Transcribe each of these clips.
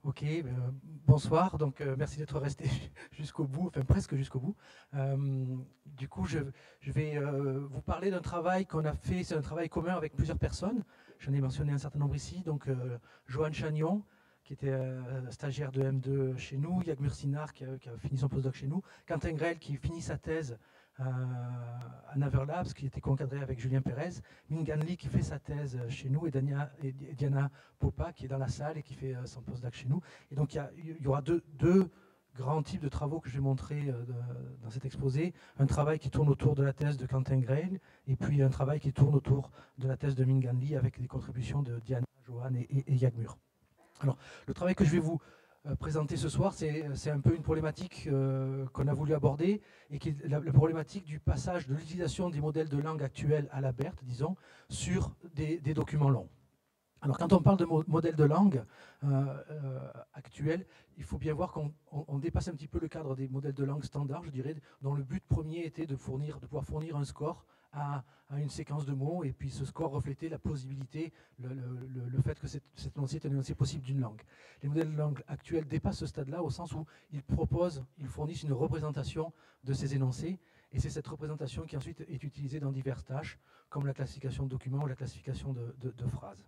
Ok, bonsoir. Donc, merci d'être resté jusqu'au bout, enfin presque jusqu'au bout. Du coup, je vais vous parler d'un travail qu'on a fait. C'est un travail commun avec plusieurs personnes. J'en ai mentionné un certain nombre ici. Donc, Johan Chagnon, qui était stagiaire de M2 chez nous, Yagmur Sinar, qui a fini son postdoc chez nous, Quentin Grel, qui finit sa thèse à Naver Labs, qui était co-encadré avec Julien Pérez, Mingan Lee, qui fait sa thèse chez nous, et Diana Popa, qui est dans la salle et qui fait son postdoc chez nous. Et donc, il y aura deux grands types de travaux que je vais montrer dans cet exposé. Un travail qui tourne autour de la thèse de Quentin Grel, et puis un travail qui tourne autour de la thèse de Mingan Lee, avec des contributions de Diana, Johan et Yagmur. Alors, le travail que je vais vous présenter ce soir, c'est un peu une problématique qu'on a voulu aborder, et qui est la problématique du passage de l'utilisation des modèles de langue actuels à la BERT, disons, sur des documents longs. Alors, quand on parle de modèle de langue actuel, il faut bien voir qu'on dépasse un petit peu le cadre des modèles de langue standards, je dirais, dont le but premier était de pouvoir fournir un score à une séquence de mots, et puis ce score reflétait la plausibilité, le fait que cet énoncé est un énoncé possible d'une langue. Les modèles de langue actuels dépassent ce stade-là au sens où ils fournissent une représentation de ces énoncés, et c'est cette représentation qui ensuite est utilisée dans diverses tâches, comme la classification de documents ou la classification de phrases.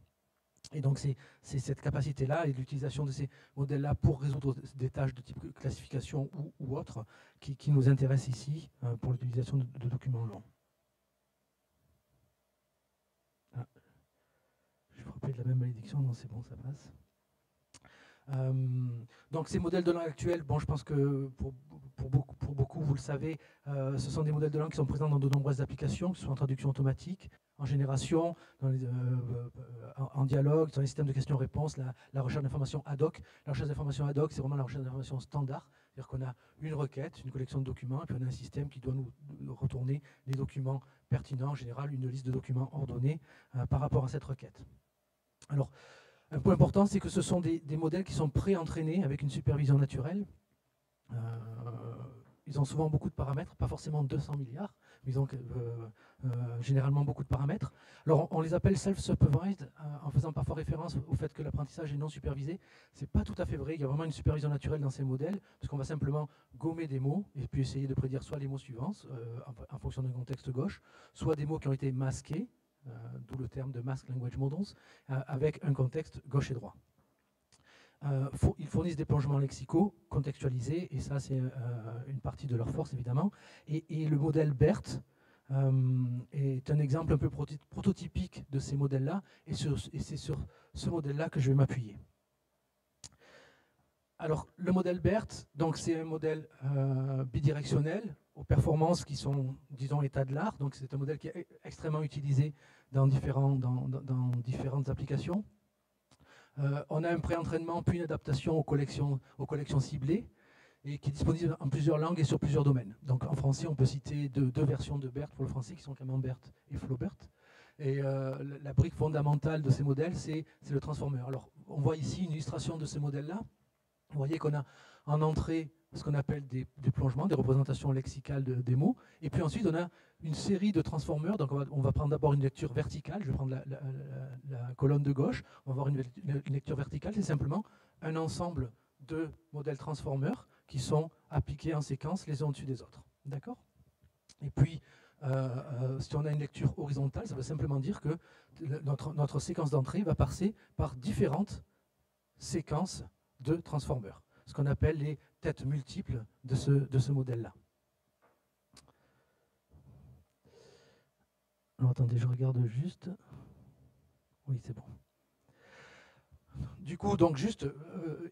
Et donc c'est cette capacité-là et l'utilisation de ces modèles-là pour résoudre des tâches de type classification ou autres qui nous intéressent ici pour l'utilisation de documents longs. Ah, je frappais de la même malédiction, non c'est bon, ça passe. Donc ces modèles de langue actuels, bon, je pense que pour beaucoup, vous le savez, ce sont des modèles de langue qui sont présents dans de nombreuses applications, que ce soit en traduction automatique, en génération, en dialogue, dans les systèmes de questions-réponses, la recherche d'informations ad hoc. La recherche d'informations ad hoc, c'est vraiment la recherche d'informations standard, c'est-à-dire qu'on a une requête, une collection de documents, et puis on a un système qui doit nous retourner les documents pertinents, en général une liste de documents ordonnés par rapport à cette requête. Alors, un point important, c'est que ce sont des modèles qui sont pré-entraînés avec une supervision naturelle. Ils ont souvent beaucoup de paramètres, pas forcément 200 milliards, mais ils ont généralement beaucoup de paramètres. Alors on les appelle self-supervised, en faisant parfois référence au fait que l'apprentissage est non supervisé. C'est pas tout à fait vrai, il y a vraiment une supervision naturelle dans ces modèles, parce qu'on va simplement gommer des mots, et puis essayer de prédire soit les mots suivants, en fonction d'un contexte gauche, soit des mots qui ont été masqués, d'où le terme de Masked Language Models, avec un contexte gauche et droit. Ils fournissent des plongements lexicaux contextualisés, et ça c'est une partie de leur force évidemment. Et le modèle BERT est un exemple un peu prototypique de ces modèles-là, et c'est sur ce modèle-là que je vais m'appuyer. Alors le modèle BERT, donc c'est un modèle bidirectionnel aux performances qui sont, disons, état de l'art. Donc c'est un modèle qui est extrêmement utilisé dans différentes applications. On a un pré-entraînement puis une adaptation aux collections ciblées, et qui est disponible en plusieurs langues et sur plusieurs domaines. Donc en français, on peut citer deux versions de BERT pour le français qui sont Camembert et Flaubert. Et la brique fondamentale de ces modèles, c'est le transformer. Alors on voit ici une illustration de ce modèle-là. Vous voyez qu'on a en entrée ce qu'on appelle des plongements, des représentations lexicales des mots. Et puis ensuite, on a une série de transformers. Donc on va prendre d'abord une lecture verticale. Je vais prendre la colonne de gauche. On va voir une lecture verticale. C'est simplement un ensemble de modèles transformers qui sont appliqués en séquence les uns au-dessus des autres. D'accord ? Et puis, si on a une lecture horizontale, ça veut simplement dire que notre séquence d'entrée va passer par différentes séquences de transformers, ce qu'on appelle les têtes multiples de ce modèle-là. Alors attendez, je regarde juste. Oui, c'est bon. Du coup, donc juste,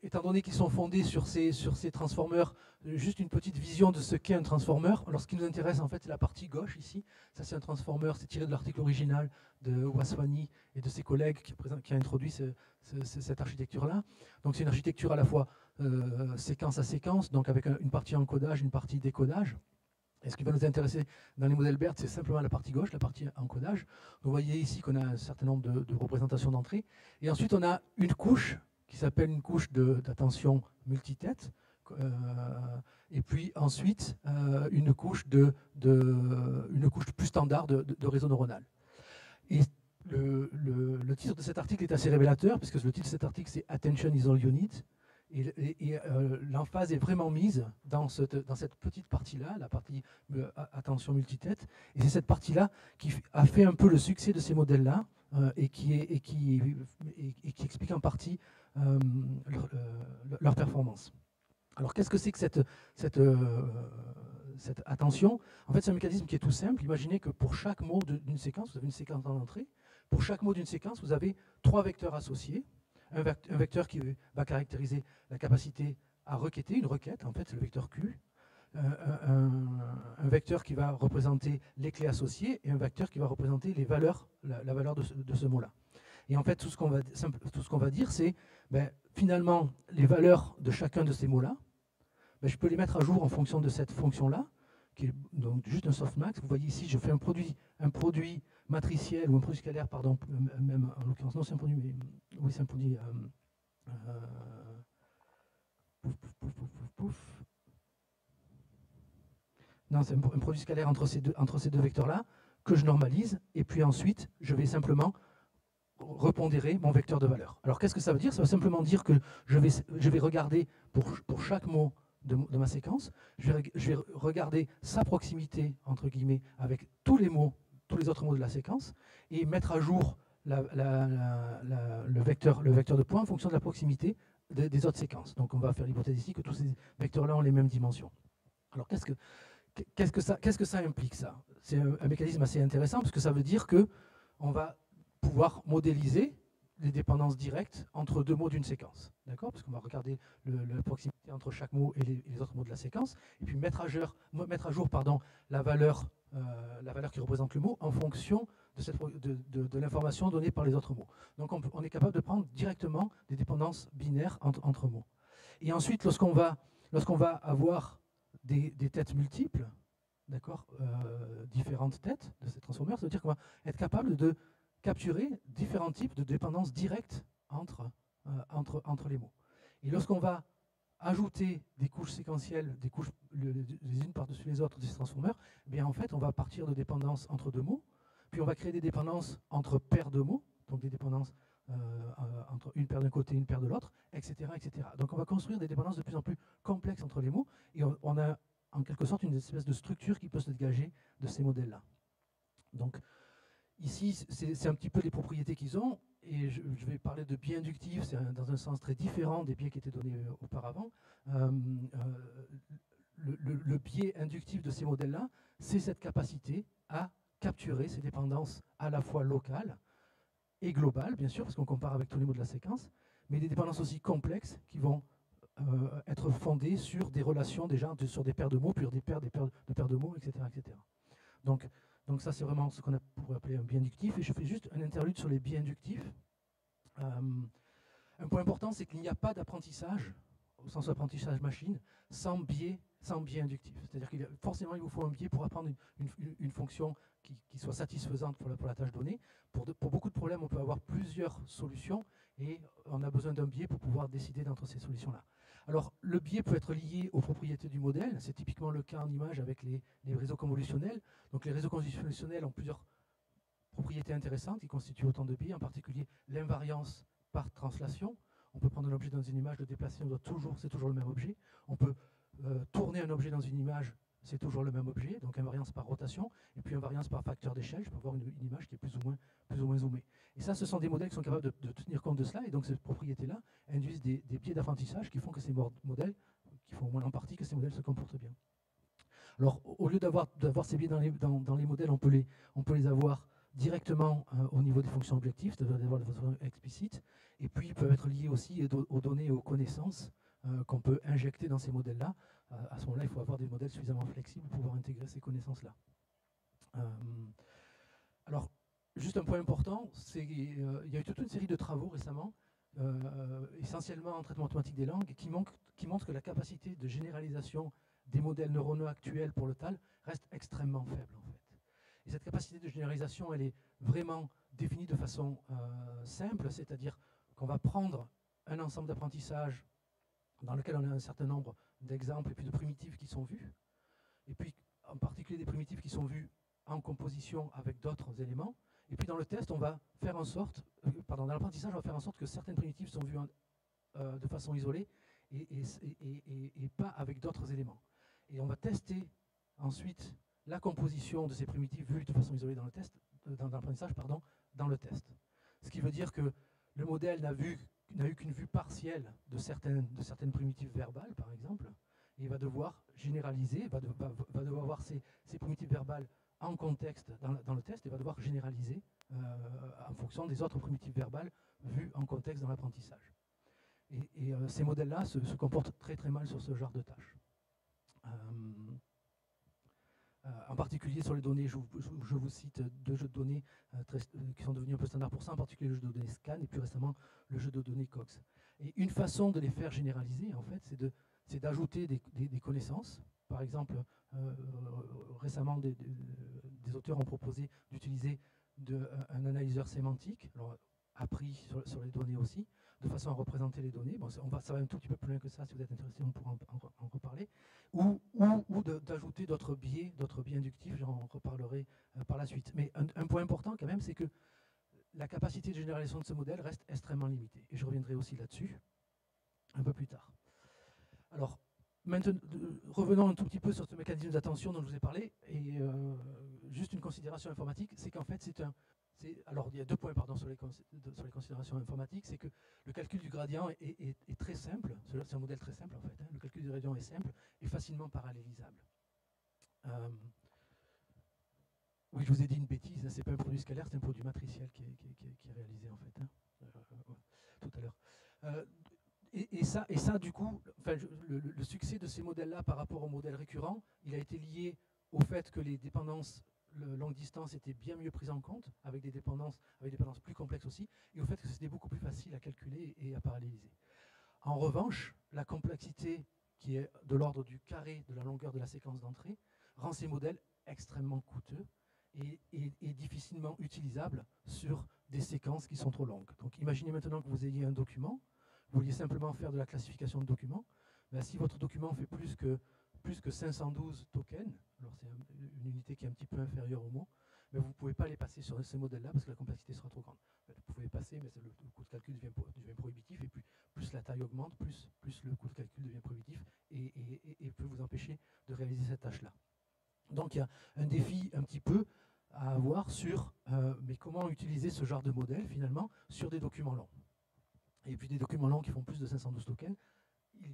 étant donné qu'ils sont fondés sur ces transformers, juste une petite vision de ce qu'est un transformer. Alors ce qui nous intéresse en fait, c'est la partie gauche ici. Ça c'est un transformer, c'est tiré de l'article original de Waswani et de ses collègues qui a introduit cette architecture-là. Donc c'est une architecture à la fois séquence à séquence, donc avec une partie encodage, une partie décodage. Et ce qui va nous intéresser dans les modèles BERT, c'est simplement la partie gauche, la partie encodage. Vous voyez ici qu'on a un certain nombre de représentations d'entrée. Et ensuite, on a une couche qui s'appelle une couche d'attention multitête. Et puis ensuite, une couche plus standard de réseau neuronal. Et le titre de cet article est assez révélateur, puisque le titre de cet article, c'est Attention is all you need. l'emphase est vraiment mise dans cette petite partie-là, la partie attention multitête. Et c'est cette partie-là qui a fait un peu le succès de ces modèles-là et qui explique en partie leur performance. Alors qu'est-ce que c'est que cette attention? En fait, c'est un mécanisme qui est tout simple. Imaginez que pour chaque mot d'une séquence, vous avez une séquence en entrée. Pour chaque mot d'une séquence, vous avez 3 vecteurs associés. Un vecteur qui va caractériser la capacité à requêter, une requête, en fait, c'est le vecteur Q. Un vecteur qui va représenter les clés associées et un vecteur qui va représenter les valeurs, la valeur de ce mot-là. Et en fait, tout ce qu'on va dire, c'est finalement les valeurs de chacun de ces mots-là, je peux les mettre à jour en fonction de cette fonction-là, qui est donc juste un softmax. Vous voyez ici, je fais un produit matriciel ou un produit scalaire, pardon, même en l'occurrence, non, c'est un produit, mais oui, c'est un produit. Non, c'est un produit scalaire entre ces deux vecteurs-là que je normalise, et puis ensuite, je vais simplement repondérer mon vecteur de valeur. Alors, qu'est-ce que ça veut dire? Ça veut simplement dire que je vais regarder pour chaque mot de ma séquence, je vais regarder sa proximité, entre guillemets, avec tous les autres mots de la séquence, et mettre à jour le vecteur de points en fonction de la proximité des autres séquences. Donc on va faire l'hypothèse ici que tous ces vecteurs-là ont les mêmes dimensions. Alors qu'est-ce que ça implique, ça? C'est un mécanisme assez intéressant, parce que ça veut dire qu'on va pouvoir modéliser les dépendances directes entre 2 mots d'une séquence. D'accord? Parce qu'on va regarder la proximité entre chaque mot et les autres mots de la séquence, et puis mettre à jour la valeur qui représente le mot en fonction de l'information donnée par les autres mots. Donc on est capable de prendre directement des dépendances binaires entre mots. Et ensuite, lorsqu'on va avoir des têtes multiples, d'accord, différentes têtes de ces transformeurs, ça veut dire qu'on va être capable de capturer différents types de dépendances directes entre les mots. Et lorsqu'on va ajouter des couches séquentielles, des couches les unes par-dessus les autres de ces transformeurs, eh bien en fait, on va partir de dépendances entre 2 mots, puis on va créer des dépendances entre paires de mots, donc des dépendances entre une paire d'un côté et une paire de l'autre, etc., etc. Donc on va construire des dépendances de plus en plus complexes entre les mots, et on a en quelque sorte une espèce de structure qui peut se dégager de ces modèles-là. Donc ici, c'est un petit peu les propriétés qu'ils ont, et je vais parler de biais inductifs, c'est dans un sens très différent des biais qui étaient donnés auparavant. Le biais inductif de ces modèles-là, c'est cette capacité à capturer ces dépendances à la fois locales et globales, bien sûr, parce qu'on compare avec tous les mots de la séquence, mais des dépendances aussi complexes qui vont être fondées sur des relations déjà, sur des paires de mots, puis des paires de mots, etc. etc. Donc ça, c'est vraiment ce qu'on pourrait appeler un biais inductif. Et je fais juste un interlude sur les biais inductifs. Un point important, c'est qu'il n'y a pas d'apprentissage, au sens apprentissage machine, sans biais inductif. C'est-à-dire qu'il forcément, il vous faut un biais pour apprendre une fonction qui soit satisfaisante pour la tâche donnée. Pour beaucoup de problèmes, on peut avoir plusieurs solutions, et on a besoin d'un biais pour pouvoir décider d'entre ces solutions-là. Alors, le biais peut être lié aux propriétés du modèle. C'est typiquement le cas en image avec les réseaux convolutionnels. Donc, les réseaux convolutionnels ont plusieurs propriétés intéressantes qui constituent autant de biais, en particulier l'invariance par translation. On peut prendre un objet dans une image, le déplacer, c'est toujours le même objet. On peut tourner un objet dans une image, c'est toujours le même objet, donc invariance par rotation, et puis invariance par facteur d'échelle. Je peux avoir une image qui est plus ou moins zoomée. Et ça, ce sont des modèles qui sont capables de tenir compte de cela, et donc ces propriétés-là induisent des biais d'apprentissage qui font que ces modèles, qui font au moins en partie que ces modèles se comportent bien. Alors, au lieu d'avoir ces biais dans les modèles, on peut les avoir directement au niveau des fonctions objectives, c'est-à-dire d'avoir des fonctions explicites, et puis ils peuvent être liés aussi aux données et aux connaissances qu'on peut injecter dans ces modèles-là. À ce moment-là, il faut avoir des modèles suffisamment flexibles pour pouvoir intégrer ces connaissances-là. Alors, juste un point important, il y a eu toute une série de travaux récemment, essentiellement en traitement automatique des langues, qui montrent que la capacité de généralisation des modèles neuronaux actuels pour le TAL reste extrêmement faible, en fait. Et cette capacité de généralisation, elle est vraiment définie de façon simple, c'est-à-dire qu'on va prendre un ensemble d'apprentissage dans lequel on a un certain nombre d'exemples et puis de primitives qui sont vus, et puis en particulier des primitives qui sont vues en composition avec d'autres éléments, et puis dans le test, on va faire en sorte, dans l'apprentissage, on va faire en sorte que certaines primitives sont vues de façon isolée, et pas avec d'autres éléments. Et on va tester ensuite la composition de ces primitives vues de façon isolée dans le test, dans l'apprentissage, pardon, dans le test. Ce qui veut dire que le modèle n'a eu qu'une vue partielle de certaines primitives verbales, par exemple, et il va devoir généraliser, va devoir voir ces primitives verbales en contexte dans le test, et va devoir généraliser en fonction des autres primitives verbales vues en contexte dans l'apprentissage. Et ces modèles-là se comportent très très mal sur ce genre de tâches. En particulier sur les données, je vous cite deux jeux de données qui sont devenus un peu standards pour ça, en particulier le jeu de données Scan et plus récemment le jeu de données Cox. Et une façon de les faire généraliser, en fait, c'est d'ajouter des connaissances. Par exemple, récemment, des auteurs ont proposé d'utiliser un analyseur sémantique, alors, appris sur les données aussi, de façon à représenter les données. Bon, ça va un tout petit peu plus loin que ça, si vous êtes intéressé, on pourra en reparler. Ou d'ajouter d'autres biais inductifs, j'en reparlerai par la suite. Mais un point important quand même, c'est que la capacité de généralisation de ce modèle reste extrêmement limitée. Et je reviendrai aussi là-dessus un peu plus tard. Alors, maintenant, revenons un tout petit peu sur ce mécanisme d'attention dont je vous ai parlé. Et juste une considération informatique, c'est qu'en fait, alors, il y a 2 points sur les considérations informatiques, c'est que le calcul du gradient est très simple, c'est un modèle très simple en fait, hein. Le calcul du gradient est simple et facilement parallélisable. Oui, je vous ai dit une bêtise, ce n'est pas un produit scalaire, c'est un produit matriciel qui est réalisé en fait, hein, tout à l'heure. Et ça, du coup, enfin, le succès de ces modèles-là par rapport aux modèles récurrents, il a été lié au fait que les dépendances longue distance était bien mieux prise en compte, avec des dépendances plus complexes aussi, et au fait que c'était beaucoup plus facile à calculer et à paralléliser. En revanche, la complexité qui est de l'ordre du carré de la longueur de la séquence d'entrée rend ces modèles extrêmement coûteux et difficilement utilisables sur des séquences qui sont trop longues. Donc imaginez maintenant que vous ayez un document, vous vouliez simplement faire de la classification de documents, ben, si votre document fait plus que 512 tokens, alors c'est une unité qui est un petit peu inférieure au mot, mais vous ne pouvez pas les passer sur ce modèle-là parce que la complexité sera trop grande. Vous pouvez passer, mais le coût de calcul devient prohibitif, et plus la taille augmente, plus le coût de calcul devient prohibitif et peut vous empêcher de réaliser cette tâche-là. Donc il y a un défi un petit peu à avoir sur mais comment utiliser ce genre de modèle finalement sur des documents longs. Et puis des documents longs qui font plus de 512 tokens,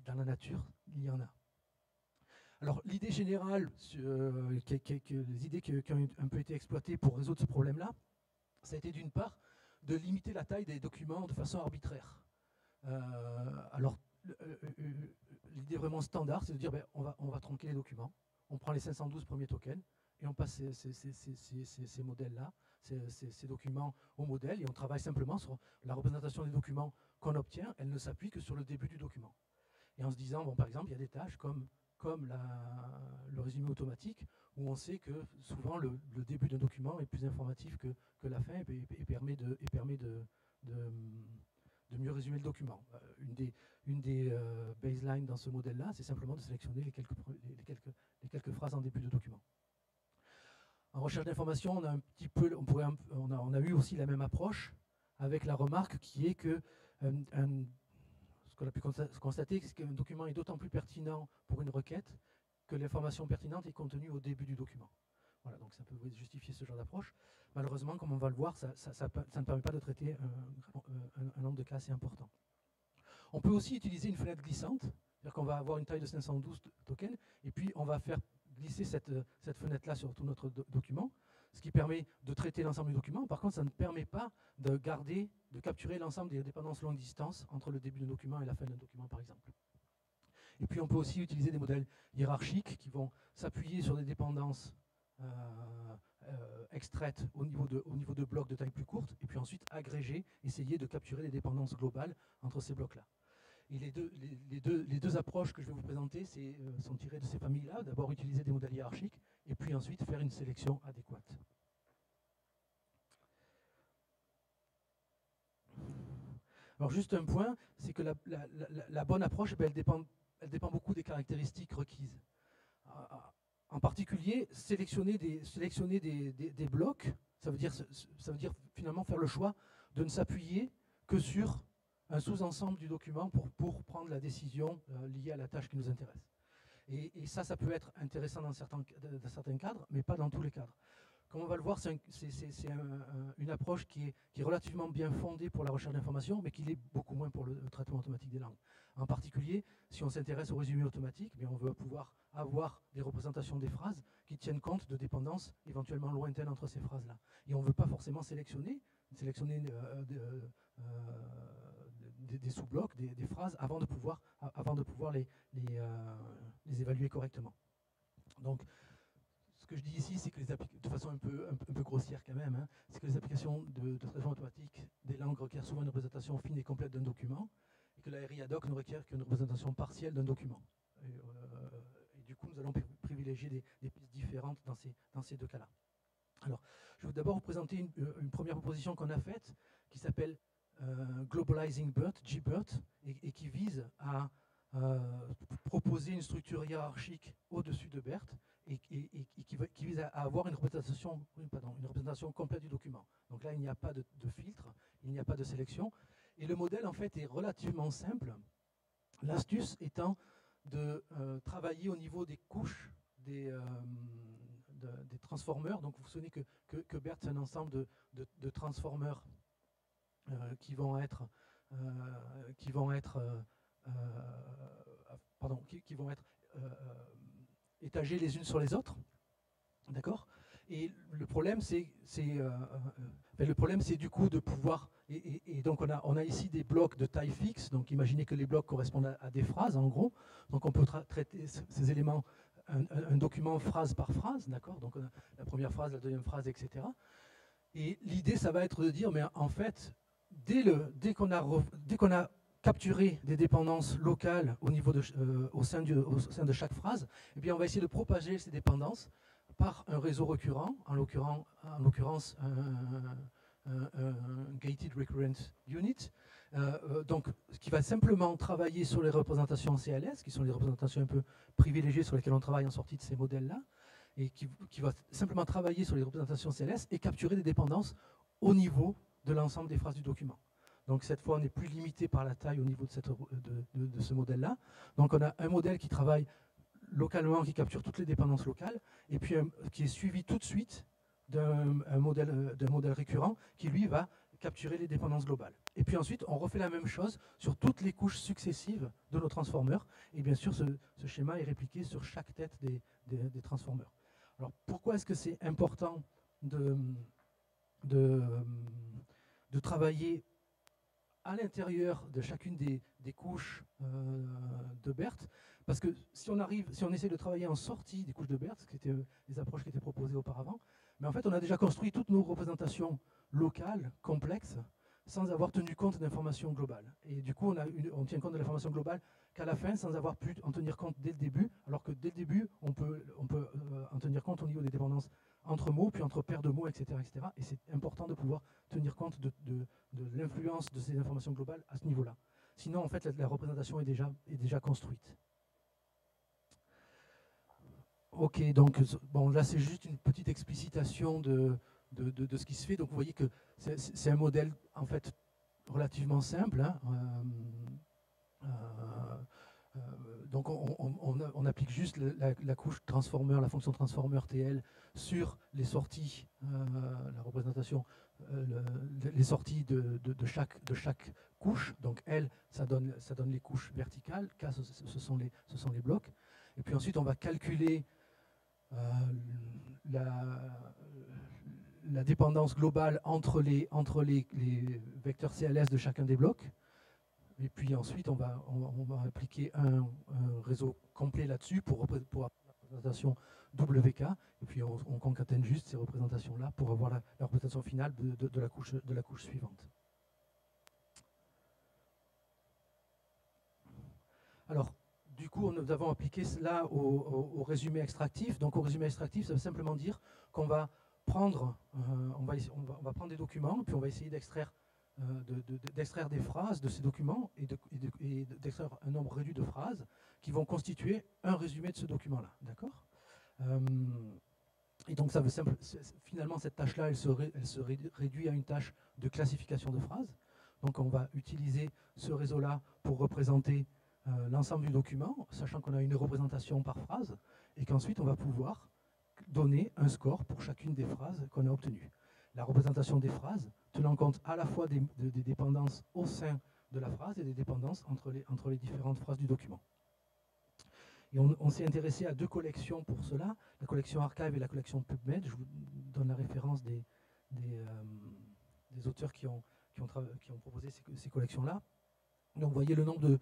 dans la nature, il y en a. Alors l'idée générale, les idées qui ont un peu été exploitées pour résoudre ce problème-là, ça a été d'une part de limiter la taille des documents de façon arbitraire. Alors l'idée vraiment standard, c'est de dire ben, on va tronquer les documents, on prend les 512 premiers tokens et on passe ces modèles-là, ces documents au modèle, et on travaille simplement sur la représentation des documents qu'on obtient. Elle ne s'appuie que sur le début du document. Et en se disant, bon, par exemple, il y a des tâches comme le résumé automatique, où on sait que souvent le début d'un document est plus informatif que la fin et permet de mieux résumer le document. Une des baselines dans ce modèle-là, c'est simplement de sélectionner les quelques phrases en début de document. En recherche d'information, on a eu aussi la même approche, avec la remarque qui est que ce qu'on a pu constater, c'est qu'un document est d'autant plus pertinent pour une requête que l'information pertinente est contenue au début du document. Voilà, donc ça peut justifier ce genre d'approche. Malheureusement, comme on va le voir, ça ne permet pas de traiter un nombre de cas assez important. On peut aussi utiliser une fenêtre glissante, c'est-à-dire qu'on va avoir une taille de 512 tokens, et puis on va faire glisser cette fenêtre-là sur tout notre document, ce qui permet de traiter l'ensemble du document. Par contre, ça ne permet pas de capturer l'ensemble des dépendances longue distance entre le début d'un document et la fin d'un document, par exemple. Et puis on peut aussi utiliser des modèles hiérarchiques qui vont s'appuyer sur des dépendances extraites au niveau de blocs de taille plus courte, et puis ensuite agréger, essayer de capturer des dépendances globales entre ces blocs-là. Et les deux approches que je vais vous présenter sont tirées de ces familles-là. D'abord utiliser des modèles hiérarchiques, et puis ensuite faire une sélection adéquate. Alors juste un point, c'est que la bonne approche, elle dépend beaucoup des caractéristiques requises. En particulier, sélectionner des blocs, ça veut dire finalement faire le choix de ne s'appuyer que sur un sous-ensemble du document pour prendre la décision liée à la tâche qui nous intéresse. Et ça peut être intéressant dans certains cadres, mais pas dans tous les cadres. Comme on va le voir, c'est une approche qui est relativement bien fondée pour la recherche d'informations, mais qui l'est beaucoup moins pour le traitement automatique des langues. En particulier, si on s'intéresse au résumé automatique, on veut pouvoir avoir des représentations des phrases qui tiennent compte de dépendances éventuellement lointaines entre ces phrases-là. Et on ne veut pas forcément sélectionner des sous-blocs, des phrases, avant de pouvoir les évaluer correctement. Donc, ce que je dis ici, c'est que de façon un peu grossière quand même, c'est que les applications de traitement automatique des langues requièrent souvent une représentation fine et complète d'un document, et que la RI ad hoc ne requiert qu'une représentation partielle d'un document. Et du coup, nous allons privilégier des pistes différentes dans ces deux cas-là. Alors, je vais d'abord vous présenter une première proposition qu'on a faite, qui s'appelle Globalizing BERT, GBERT, et qui vise à proposer une structure hiérarchique au-dessus de BERT et qui vise à avoir une représentation complète du document. Donc là, il n'y a pas de filtre, il n'y a pas de sélection. Et le modèle, en fait, est relativement simple. L'astuce étant de travailler au niveau des couches des transformers. Donc vous vous souvenez que BERT, c'est un ensemble de transformers qui vont être étagées les unes sur les autres, d'accord. Et le problème, c'est du coup de pouvoir, et donc on a ici des blocs de taille fixe. Donc imaginez que les blocs correspondent à des phrases, en gros. Donc on peut traiter ces éléments, un document phrase par phrase, d'accord. Donc on a la première phrase, la deuxième phrase, etc. Et l'idée, ça va être de dire, mais en fait, dès qu'on a capturer des dépendances locales au sein de chaque phrase, eh bien on va essayer de propager ces dépendances par un réseau récurrent, en l'occurrence un Gated Recurrent Unit, donc qui va simplement travailler sur les représentations CLS, qui sont les représentations un peu privilégiées sur lesquelles on travaille en sortie de ces modèles-là, et qui va simplement travailler sur les représentations CLS et capturer des dépendances au niveau de l'ensemble des phrases du document. Donc cette fois, on n'est plus limité par la taille au niveau de ce modèle-là. Donc on a un modèle qui travaille localement, qui capture toutes les dépendances locales, et puis qui est suivi tout de suite d'un modèle récurrent qui, lui, va capturer les dépendances globales. Et puis ensuite, on refait la même chose sur toutes les couches successives de nos transformers. Et bien sûr, ce schéma est répliqué sur chaque tête des transformers. Alors pourquoi est-ce que c'est important de travailler à l'intérieur de chacune des couches de BERT, parce que si on essaie de travailler en sortie des couches de BERT, ce qui étaient les approches qui étaient proposées auparavant, mais en fait on a déjà construit toutes nos représentations locales, complexes, sans avoir tenu compte d'informations globales. Et du coup on tient compte de l'information globale qu'à la fin, sans avoir pu en tenir compte dès le début, alors que dès le début, on peut en tenir compte au niveau des dépendances entre mots, puis entre paires de mots, etc. etc. Et c'est important de pouvoir tenir compte de l'influence de ces informations globales à ce niveau-là. Sinon, en fait, la représentation est déjà construite. Ok, donc bon, là, c'est juste une petite explicitation de ce qui se fait. Donc, vous voyez que c'est un modèle, en fait, relativement simple. Donc on applique juste la couche transformer, la fonction transformer TL sur les sorties, la représentation, les sorties de chaque couche. Donc L, ça donne les couches verticales, K, ce sont les blocs. Et puis ensuite, on va calculer la dépendance globale entre les vecteurs CLS de chacun des blocs. Et puis ensuite, on va appliquer un réseau complet là-dessus pour la représentation WK. Et puis on concatène juste ces représentations-là pour avoir la représentation finale de la couche suivante. Alors, du coup, nous avons appliqué cela au résumé extractif. Donc au résumé extractif, ça veut simplement dire qu'on va prendre, on va prendre des documents, puis on va essayer d'extraire des phrases de ces documents et d'extraire un nombre réduit de phrases qui vont constituer un résumé de ce document-là. D'accord ? Et donc, finalement, cette tâche-là, elle se réduit à une tâche de classification de phrases. Donc on va utiliser ce réseau-là pour représenter l'ensemble du document, sachant qu'on a une représentation par phrase, et qu'ensuite on va pouvoir donner un score pour chacune des phrases qu'on a obtenues. La représentation des phrases tenant compte à la fois des dépendances au sein de la phrase et des dépendances entre les différentes phrases du document. Et on s'est intéressé à deux collections pour cela, la collection Archive et la collection PubMed. Je vous donne la référence des auteurs qui ont proposé ces collections-là. Donc vous voyez le nombre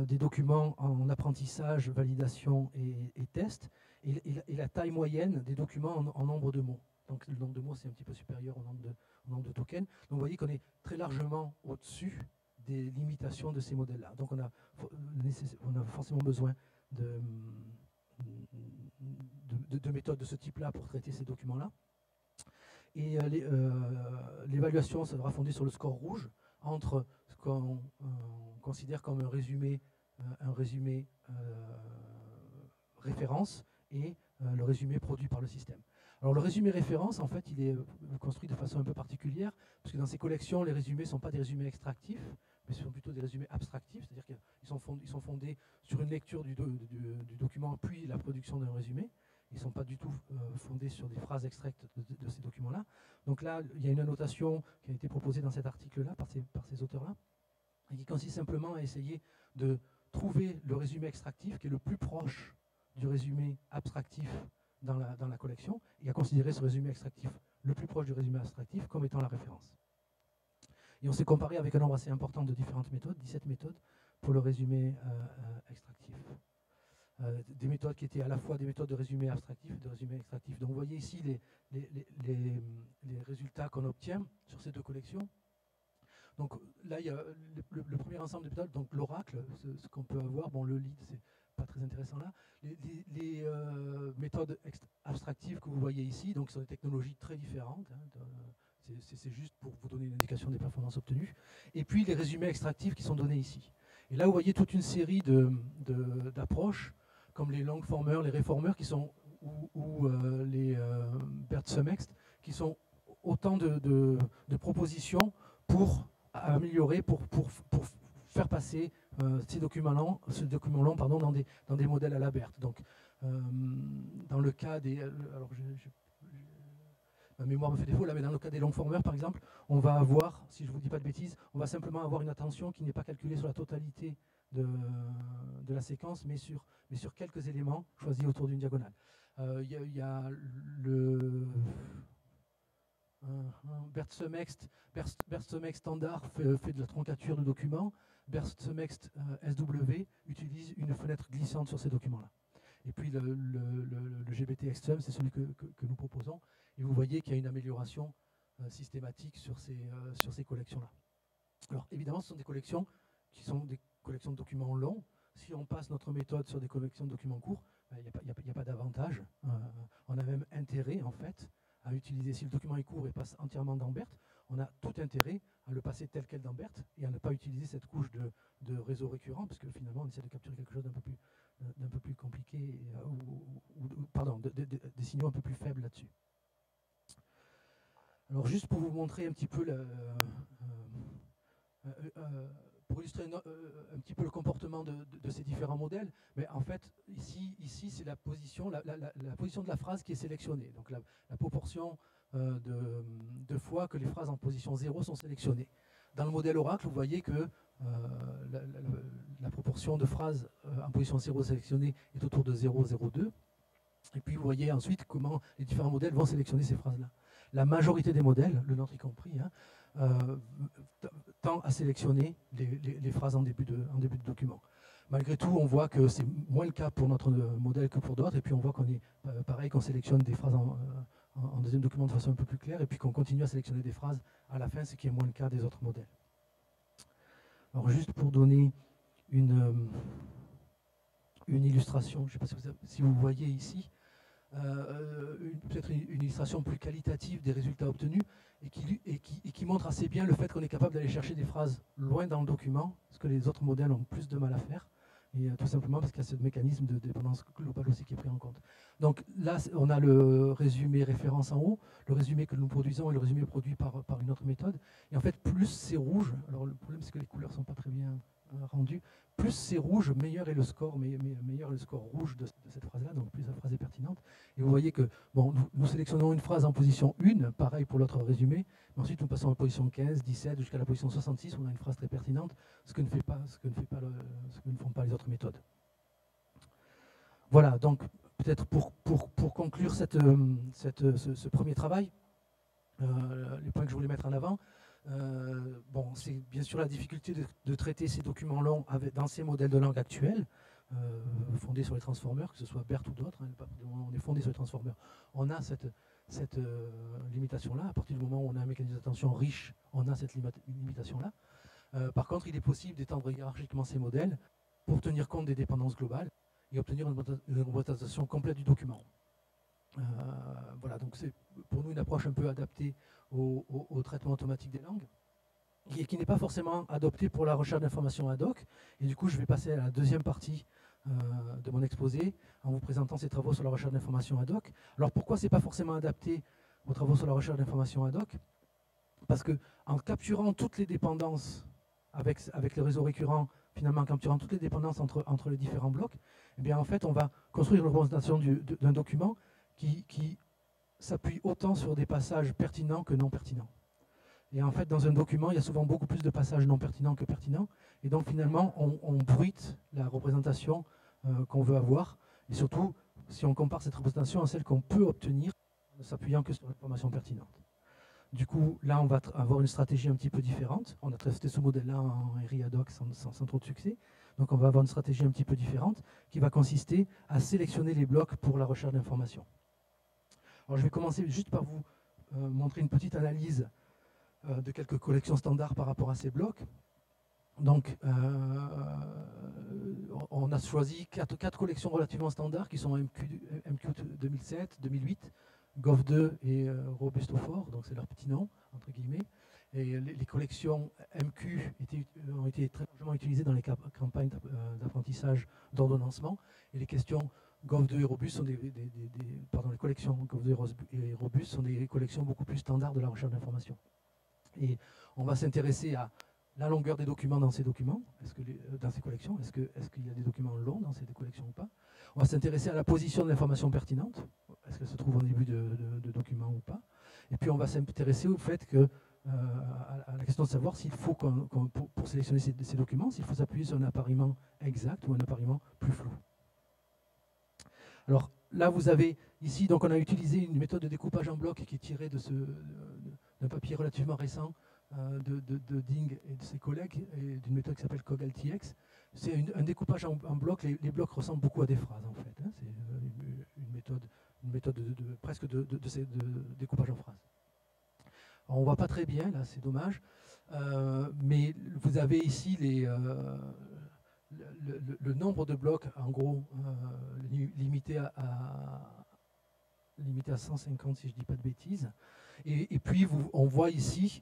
des documents en apprentissage, validation et test, et la taille moyenne des documents en nombre de mots. Donc le nombre de mots, c'est un petit peu supérieur au nombre de tokens. Donc vous voyez qu'on est très largement au-dessus des limitations de ces modèles-là. Donc on a forcément besoin de méthodes de ce type-là pour traiter ces documents-là. Et l'évaluation sera fondée sur le score rouge entre ce qu'on considère comme un résumé référence et le résumé produit par le système. Alors le résumé référence, en fait, il est construit de façon un peu particulière, parce que dans ces collections, les résumés ne sont pas des résumés extractifs, mais ce sont plutôt des résumés abstractifs, c'est-à-dire qu'ils sont fondés sur une lecture du document, puis la production d'un résumé. Ils ne sont pas du tout fondés sur des phrases extraites de ces documents-là. Donc là, il y a une annotation qui a été proposée dans cet article-là par ces auteurs-là, et qui consiste simplement à essayer de trouver le résumé extractif qui est le plus proche du résumé abstractif dans la collection, et à considérer ce résumé extractif le plus proche du résumé abstractif comme étant la référence. Et on s'est comparé avec un nombre assez important de différentes méthodes, 17 méthodes, pour le résumé extractif. Des méthodes qui étaient à la fois des méthodes de résumé abstractif et de résumé extractif. Donc vous voyez ici les résultats qu'on obtient sur ces deux collections. Donc là, il y a le premier ensemble de méthodes, donc l'oracle, ce qu'on peut avoir, bon le lead, c'est pas très intéressant là. Les méthodes abstractives que vous voyez ici, donc sont des technologies très différentes, hein, c'est juste pour vous donner une indication des performances obtenues. Et puis les résumés extractifs qui sont donnés ici. Et là, vous voyez toute une série d'approches, comme les long formers, les reformers, qui sont, ou les BERT-SUMEXT, qui sont autant de propositions pour améliorer, pour faire passer ce document long dans des modèles à la BERT. Donc, dans le cas des... alors, ma mémoire me fait défaut là, mais dans le cas des long formers, par exemple, on va avoir, si je ne vous dis pas de bêtises, on va simplement avoir une attention qui n'est pas calculée sur la totalité de la séquence, mais sur quelques éléments choisis autour d'une diagonale. Il y a le BERT-SUMEXT standard fait de la troncature de documents. BERT-SUMEXT SW utilise une fenêtre glissante sur ces documents-là. Et puis le GBT-XSUM, c'est celui que nous proposons. Et vous voyez qu'il y a une amélioration systématique sur ces collections-là. Alors évidemment, ce sont des collections qui sont des collections de documents longs. Si on passe notre méthode sur des collections de documents courts, il n'y a pas d'avantage. On a même intérêt, en fait, à utiliser, si le document est court et passe entièrement dans BERT, on a tout intérêt à le passer tel quel dans BERT et à ne pas utiliser cette couche de réseau récurrent, parce que finalement, on essaie de capturer quelque chose d'un peu plus compliqué, pardon, des signaux un peu plus faibles là-dessus. Alors juste pour vous montrer un petit peu pour illustrer un petit peu le comportement de ces différents modèles, mais en fait, ici c'est la position de la phrase qui est sélectionnée. Donc la proportion de fois que les phrases en position 0 sont sélectionnées. Dans le modèle Oracle, vous voyez que la proportion de phrases en position 0 sélectionnées est autour de 0,02. Et puis vous voyez ensuite comment les différents modèles vont sélectionner ces phrases-là. La majorité des modèles, le nôtre y compris, tend à sélectionner les phrases en début de document. Malgré tout, on voit que c'est moins le cas pour notre modèle que pour d'autres, et puis on voit qu'on est pareil, qu'on sélectionne des phrases en deuxième document de façon un peu plus claire, et puis qu'on continue à sélectionner des phrases à la fin, ce qui est moins le cas des autres modèles. Alors juste pour donner une illustration, je ne sais pas si vous voyez ici, peut-être une illustration plus qualitative des résultats obtenus et qui montre assez bien le fait qu'on est capable d'aller chercher des phrases loin dans le document, ce que les autres modèles ont plus de mal à faire. et tout simplement parce qu'il y a ce mécanisme de dépendance globale aussi qui est pris en compte. Donc là, on a le résumé référence en haut, le résumé que nous produisons et le résumé produit par une autre méthode. Et en fait, plus c'est rouge, alors le problème c'est que les couleurs ne sont pas très bien rendues, plus c'est rouge, meilleur est le score, meilleur est le score rouge de cette phrase-là, donc plus la phrase est pertinente. Et vous voyez que bon, nous sélectionnons une phrase en position 1, pareil pour l'autre résumé, mais ensuite nous passons en position 15, 17 jusqu'à la position 66, on a une phrase très pertinente, ce que ne font pas les autres méthodes. Voilà, donc peut-être pour conclure ce premier travail, les points que je voulais mettre en avant, bon, c'est bien sûr la difficulté de traiter ces documents longs dans ces modèles de langue actuels, fondés sur les transformers, que ce soit BERT ou d'autres, hein, on est fondé sur les transformers. On a cette limitation-là. À partir du moment où on a un mécanisme d'attention riche, on a cette limitation-là. Par contre, il est possible d'étendre hiérarchiquement ces modèles pour tenir compte des dépendances globales et obtenir une représentation complète du document. Voilà, donc c'est pour nous une approche un peu adaptée au traitement automatique des langues et qui n'est pas forcément adoptée pour la recherche d'informations ad hoc. Et du coup, je vais passer à la deuxième partie de mon exposé en vous présentant ces travaux sur la recherche d'informations ad hoc. Alors pourquoi ce n'est pas forcément adapté aux travaux sur la recherche d'informations ad hoc? Parce qu'en capturant toutes les dépendances avec le réseau récurrent, finalement en capturant toutes les dépendances entre les différents blocs, eh bien en fait on va construire une représentation d'un document qui s'appuie autant sur des passages pertinents que non pertinents. Et en fait, dans un document, il y a souvent beaucoup plus de passages non pertinents que pertinents. Et donc finalement, on bruite la représentation qu'on veut avoir. Et surtout, si on compare cette représentation à celle qu'on peut obtenir en ne s'appuyant que sur l'information pertinente. Du coup, là, on va avoir une stratégie un petit peu différente. On a testé ce modèle-là en RI ad hoc sans trop de succès. Donc on va avoir une stratégie un petit peu différente qui va consister à sélectionner les blocs pour la recherche d'informations. Alors je vais commencer juste par vous montrer une petite analyse de quelques collections standards par rapport à ces blocs. Donc on a choisi quatre collections relativement standards qui sont MQ 2007, 2008, Gov2 et RobustoFor, donc c'est leur petit nom, entre guillemets. Et les collections MQ ont été très largement utilisées dans les campagnes d'apprentissage d'ordonnancement. Et les questions Gov2 et Robust sont les collections Gov2 et Robust sont des collections beaucoup plus standards de la recherche d'information. Et on va s'intéresser à la longueur des documents dans ces documents, dans ces collections. Est-ce qu'il y a des documents longs dans ces collections ou pas? On va s'intéresser à la position de l'information pertinente. Est-ce qu'elle se trouve au début de documents ou pas? Et puis on va s'intéresser au fait que, à la question de savoir s'il faut, pour sélectionner ces documents, s'il faut s'appuyer sur un appariement exact ou un appariement plus flou. Alors là, vous avez ici, donc on a utilisé une méthode de découpage en blocs qui est tirée d'un papier relativement récent de Ding et de ses collègues, et d'une méthode qui s'appelle CogLTX. C'est un découpage en blocs. Les blocs ressemblent beaucoup à des phrases, en fait. Hein. C'est une méthode presque de découpage en phrases. Alors, on ne voit pas très bien, là, c'est dommage. Mais vous avez ici le nombre de blocs, en gros, limité à 150, si je ne dis pas de bêtises. Et puis on voit ici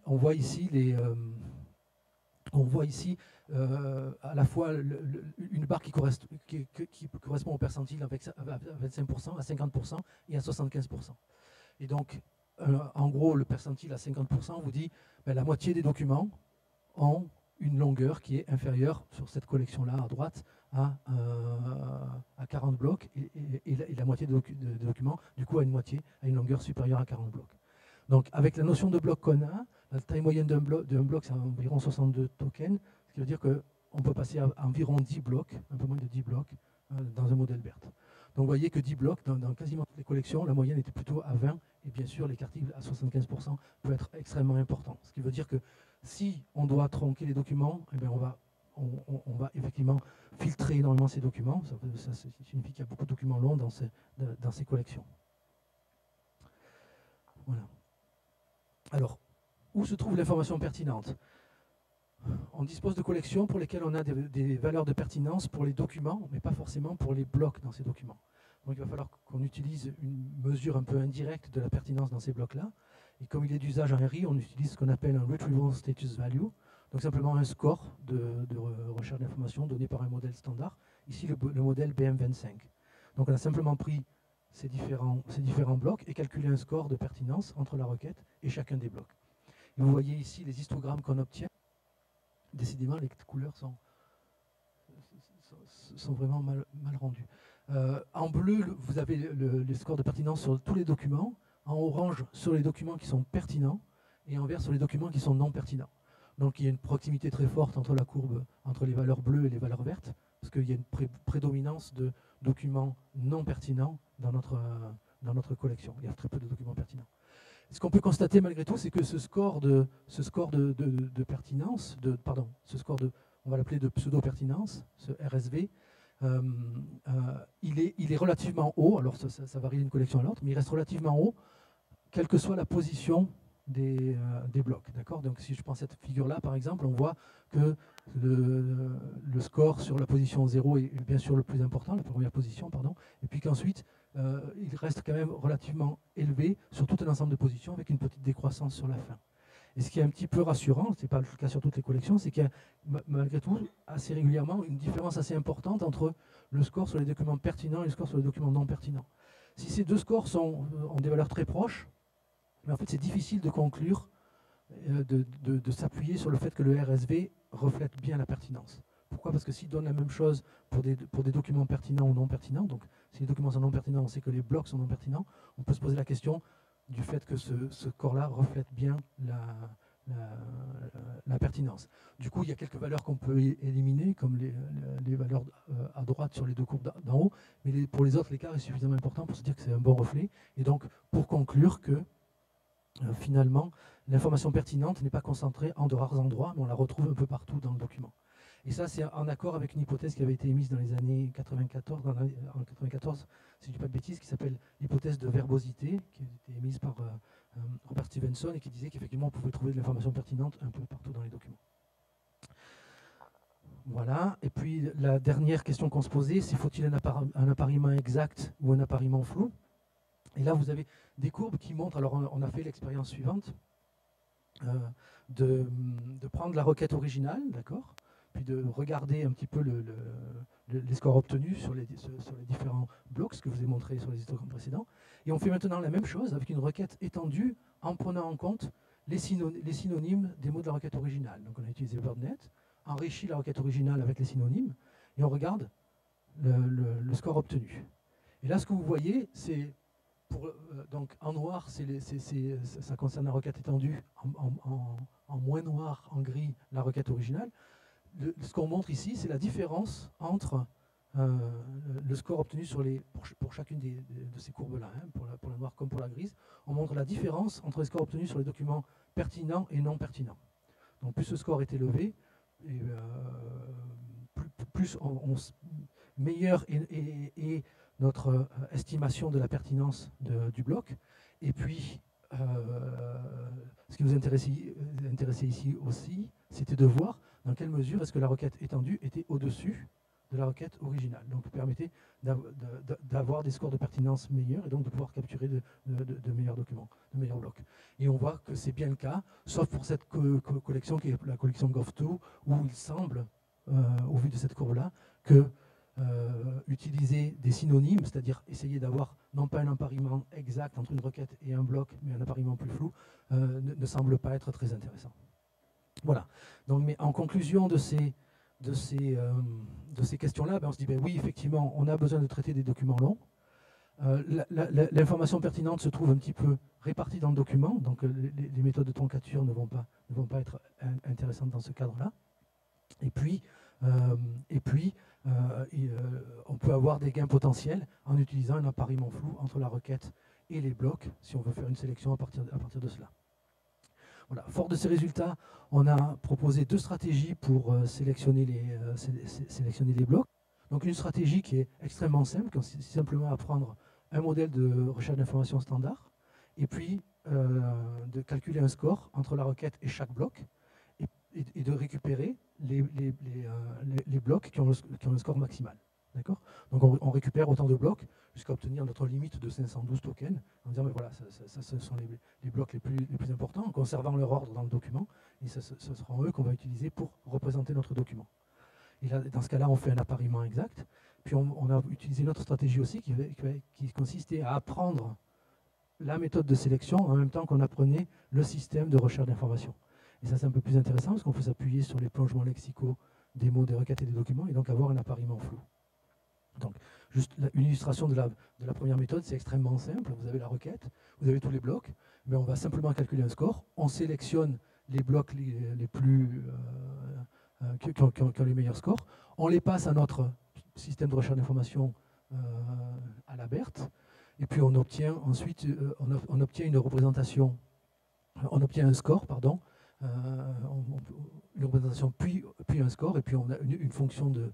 à la fois une barre qui correspond au percentile avec 25%, à 50% et à 75%. Et donc, en gros, le percentile à 50% vous dit ben, la moitié des documents ont une longueur qui est inférieure sur cette collection-là à droite à 40 blocs et la moitié des documents, du coup, a une longueur supérieure à 40 blocs. Donc, avec la notion de bloc qu'on a, la taille moyenne d'un bloc, c'est environ 62 tokens, ce qui veut dire qu'on peut passer à environ 10 blocs, un peu moins de 10 blocs, dans un modèle BERT. Donc, vous voyez que 10 blocs, dans quasiment toutes les collections, la moyenne était plutôt à 20, et bien sûr, l'écart-type à 75% peut être extrêmement important. Ce qui veut dire que si on doit tronquer les documents, eh bien on va effectivement filtrer énormément ces documents. Ça signifie qu'il y a beaucoup de documents longs dans ces collections. Voilà. Alors, où se trouve l'information pertinente? On dispose de collections pour lesquelles on a des valeurs de pertinence pour les documents, mais pas forcément pour les blocs dans ces documents. Donc il va falloir qu'on utilise une mesure un peu indirecte de la pertinence dans ces blocs-là. Et comme il est d'usage en RI, on utilise ce qu'on appelle un Retrieval Status Value. Donc simplement un score de recherche d'information donné par un modèle standard, ici le modèle BM25. Donc on a simplement pris ces différents blocs et calculé un score de pertinence entre la requête et chacun des blocs. Et vous voyez ici les histogrammes qu'on obtient. Décidément, les couleurs sont vraiment mal rendues. En bleu, vous avez les scores de pertinence sur tous les documents. En orange, sur les documents qui sont pertinents. Et en vert, sur les documents qui sont non pertinents. Donc il y a une proximité très forte entre la courbe, entre les valeurs bleues et les valeurs vertes, parce qu'il y a une prédominance de documents non pertinents dans notre collection. Il y a très peu de documents pertinents. Ce qu'on peut constater malgré tout, c'est que ce score de pertinence, on va l'appeler de pseudo-pertinence, ce RSV, il est relativement haut. Alors ça varie d'une collection à l'autre, mais il reste relativement haut, quelle que soit la position des blocs. D'accord. Donc si je prends cette figure-là, par exemple, on voit que le score sur la position 0 est bien sûr le plus important, la première position, pardon, et puis qu'ensuite, il reste quand même relativement élevé sur tout un ensemble de positions avec une petite décroissance sur la fin. Et ce qui est un petit peu rassurant, ce n'est pas le cas sur toutes les collections, c'est qu'il y a malgré tout assez régulièrement une différence assez importante entre le score sur les documents pertinents et le score sur les documents non pertinents. Si ces deux scores ont des valeurs très proches, mais en fait c'est difficile de conclure, de s'appuyer sur le fait que le RSV reflète bien la pertinence. Pourquoi? Parce que s'il donne la même chose pour des documents pertinents ou non pertinents, donc si les documents sont non pertinents, on sait que les blocs sont non pertinents, on peut se poser la question du fait que ce score-là reflète bien la pertinence. Du coup, il y a quelques valeurs qu'on peut éliminer, comme les valeurs à droite sur les deux courbes d'en haut, mais pour les autres, l'écart est suffisamment important pour se dire que c'est un bon reflet. Et donc, pour conclure que finalement, l'information pertinente n'est pas concentrée en de rares endroits, mais on la retrouve un peu partout dans le document. Et ça, c'est en accord avec une hypothèse qui avait été émise dans les années 94, en 94, si je ne dis pas de bêtises, qui s'appelle l'hypothèse de verbosité, qui a été émise par Robert Stevenson et qui disait qu'effectivement, on pouvait trouver de l'information pertinente un peu partout dans les documents. Voilà. Et puis, la dernière question qu'on se posait, c'est faut-il un appariement exact ou un appariement flou? Et là, vous avez des courbes qui montrent, alors on a fait l'expérience suivante, de prendre la requête originale, d'accord, puis de regarder un petit peu les scores obtenus sur les différents blocs, ce que je vous ai montré sur les histogrammes précédents. Et on fait maintenant la même chose avec une requête étendue en prenant en compte les synonymes des mots de la requête originale. Donc on a utilisé WordNet, enrichi la requête originale avec les synonymes, et on regarde le score obtenu. Et là, ce que vous voyez, c'est donc en noir, ça concerne la requête étendue, en moins noir, en gris, la requête originale. Ce qu'on montre ici, c'est la différence entre le score obtenu pour chacune de ces courbes-là, hein, pour la noire comme pour la grise. On montre la différence entre les scores obtenus sur les documents pertinents et non pertinents. Donc plus ce score est élevé, et, meilleur est notre estimation de la pertinence du bloc. Et puis, ce qui nous intéressait ici aussi, c'était de voir dans quelle mesure est-ce que la requête étendue était au-dessus de la requête originale. Donc, permettait d'avoir des scores de pertinence meilleurs et donc de pouvoir capturer de meilleurs documents, de meilleurs blocs. Et on voit que c'est bien le cas, sauf pour cette collection qui est la collection Gov2, où il semble, au vu de cette courbe-là, que utiliser des synonymes, c'est-à-dire essayer d'avoir non pas un appariement exact entre une requête et un bloc, mais un appariement plus flou, ne semble pas être très intéressant. Voilà. Donc, mais en conclusion de ces questions-là, on se dit, oui, effectivement, on a besoin de traiter des documents longs. L'information pertinente se trouve un petit peu répartie dans le document, donc les méthodes de troncature ne vont pas être intéressantes dans ce cadre-là. Et puis on peut avoir des gains potentiels en utilisant un appariement flou entre la requête et les blocs, si on veut faire une sélection à partir de cela. Voilà. Fort de ces résultats, on a proposé deux stratégies pour sélectionner les blocs. Donc une stratégie qui est extrêmement simple, qui consiste simplement à prendre un modèle de recherche d'information standard, et puis de calculer un score entre la requête et chaque bloc, et de récupérer les blocs qui ont le score maximal. D'accord. Donc on récupère autant de blocs jusqu'à obtenir notre limite de 512 tokens, en disant mais voilà, ça ce sont les blocs les plus importants, en conservant leur ordre dans le document, et ce seront eux qu'on va utiliser pour représenter notre document. Et là, dans ce cas-là, on fait un appariement exact. Puis on a utilisé une autre stratégie aussi qui consistait à apprendre la méthode de sélection en même temps qu'on apprenait le système de recherche d'informations. Et ça, c'est un peu plus intéressant parce qu'on peut s'appuyer sur les plongements lexicaux des mots, des requêtes et des documents et donc avoir un appariement flou. Donc, juste une illustration de la première méthode, c'est extrêmement simple. Vous avez la requête, vous avez tous les blocs, mais on va simplement calculer un score. On sélectionne les blocs les plus qui ont les meilleurs scores. On les passe à notre système de recherche d'information à la BERT, et puis on obtient ensuite on obtient une représentation, on obtient un score, pardon, une représentation puis un score, et puis on a une fonction de